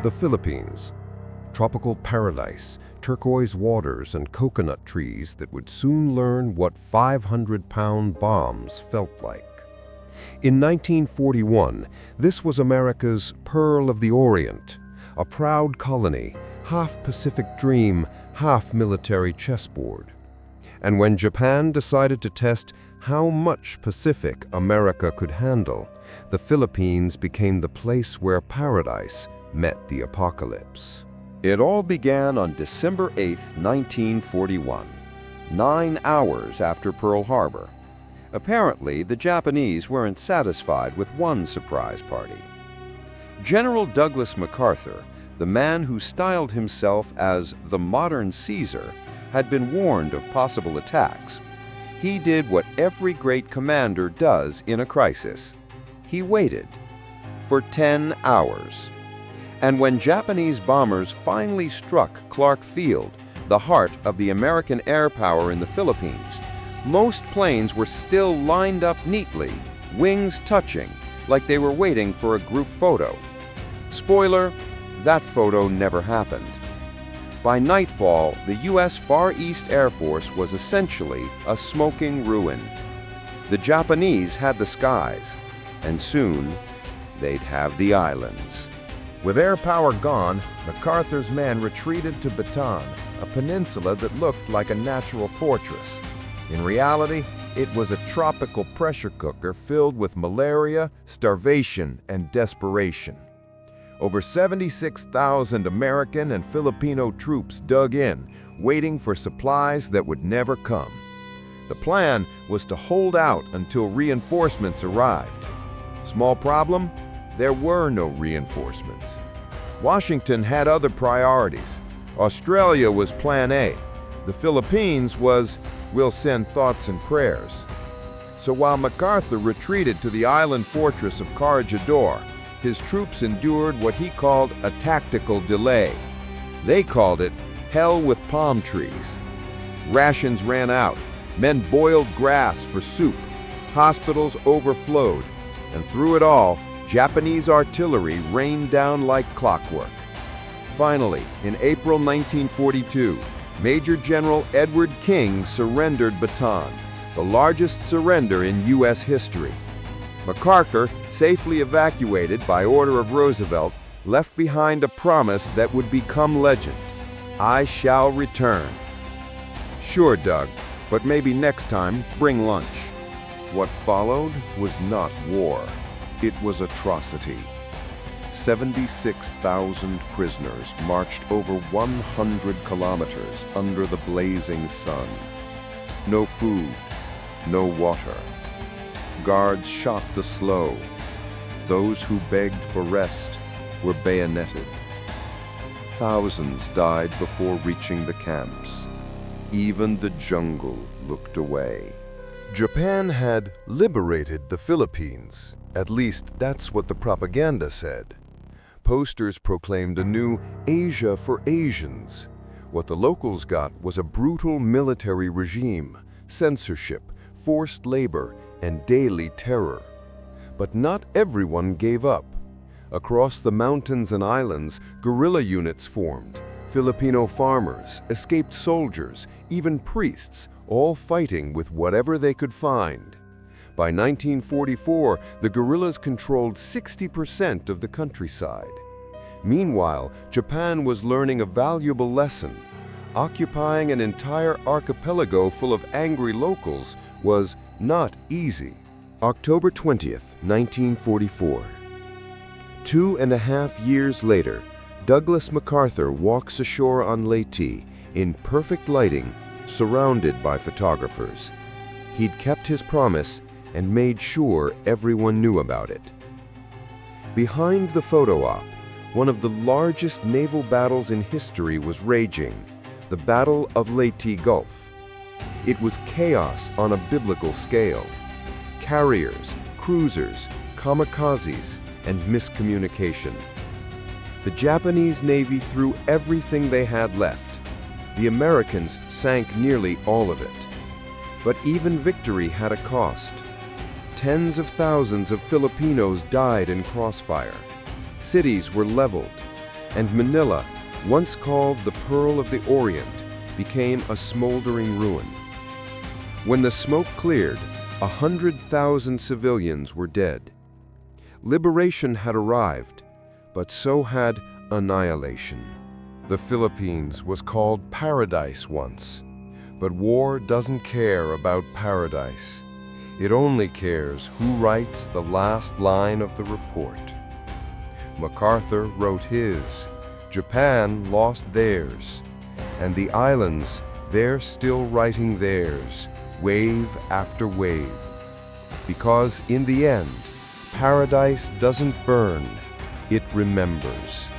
The Philippines. Tropical paradise, turquoise waters, and coconut trees that would soon learn what 500-pound bombs felt like. In 1941, this was America's Pearl of the Orient, a proud colony, half Pacific dream, half military chessboard. And when Japan decided to test how much Pacific America could handle, the Philippines became the place where paradise met the apocalypse. It all began on December 8, 1941, 9 hours after Pearl Harbor. Apparently, the Japanese weren't satisfied with one surprise party. General Douglas MacArthur, the man who styled himself as the modern Caesar, had been warned of possible attacks. He did what every great commander does in a crisis. He waited for 10 hours. And when Japanese bombers finally struck Clark Field, the heart of the American air power in the Philippines, most planes were still lined up neatly, wings touching, like they were waiting for a group photo. Spoiler, that photo never happened. By nightfall, the U.S. Far East Air Force was essentially a smoking ruin. The Japanese had the skies, and soon they'd have the islands. With air power gone, MacArthur's men retreated to Bataan, a peninsula that looked like a natural fortress. In reality, it was a tropical pressure cooker filled with malaria, starvation, and desperation. Over 76,000 American and Filipino troops dug in, waiting for supplies that would never come. The plan was to hold out until reinforcements arrived. Small problem? There were no reinforcements. Washington had other priorities. Australia was Plan A. The Philippines was, we'll send thoughts and prayers. So while MacArthur retreated to the island fortress of Cargador, his troops endured what he called a tactical delay. They called it hell with palm trees. Rations ran out. Men boiled grass for soup. Hospitals overflowed. And through it all, Japanese artillery rained down like clockwork. Finally, in April 1942, Major General Edward King surrendered Bataan, the largest surrender in U.S. history. MacArthur, safely evacuated by order of Roosevelt, left behind a promise that would become legend. I shall return. Sure, Doug, but maybe next time bring lunch. What followed was not war. It was atrocity. 76,000 prisoners marched over 100 kilometers under the blazing sun. No food, no water. Guards shot the slow. Those who begged for rest were bayoneted. Thousands died before reaching the camps. Even the jungle looked away. Japan had liberated the Philippines. At least that's what the propaganda said. Posters proclaimed a new Asia for Asians. What the locals got was a brutal military regime, censorship, forced labor, and daily terror. But not everyone gave up. Across the mountains and islands, guerrilla units formed. Filipino farmers, escaped soldiers, even priests, all fighting with whatever they could find. By 1944, the guerrillas controlled 60% of the countryside. Meanwhile, Japan was learning a valuable lesson. Occupying an entire archipelago full of angry locals was not easy. October 20th, 1944. 2.5 years later, Douglas MacArthur walks ashore on Leyte in perfect lighting, surrounded by photographers. He'd kept his promise and made sure everyone knew about it. Behind the photo op, one of the largest naval battles in history was raging, the Battle of Leyte Gulf. It was chaos on a biblical scale. Carriers, cruisers, kamikazes, and miscommunication. The Japanese Navy threw everything they had left. The Americans sank nearly all of it. But even victory had a cost. Tens of thousands of Filipinos died in crossfire. Cities were leveled. and Manila, once called the Pearl of the Orient, became a smoldering ruin. When the smoke cleared, 100,000 civilians were dead. Liberation had arrived, but so had annihilation. The Philippines was called paradise once, but war doesn't care about paradise. It only cares who writes the last line of the report. MacArthur wrote his, Japan lost theirs, and the islands, they're still writing theirs, wave after wave. Because in the end, paradise doesn't burn, it remembers.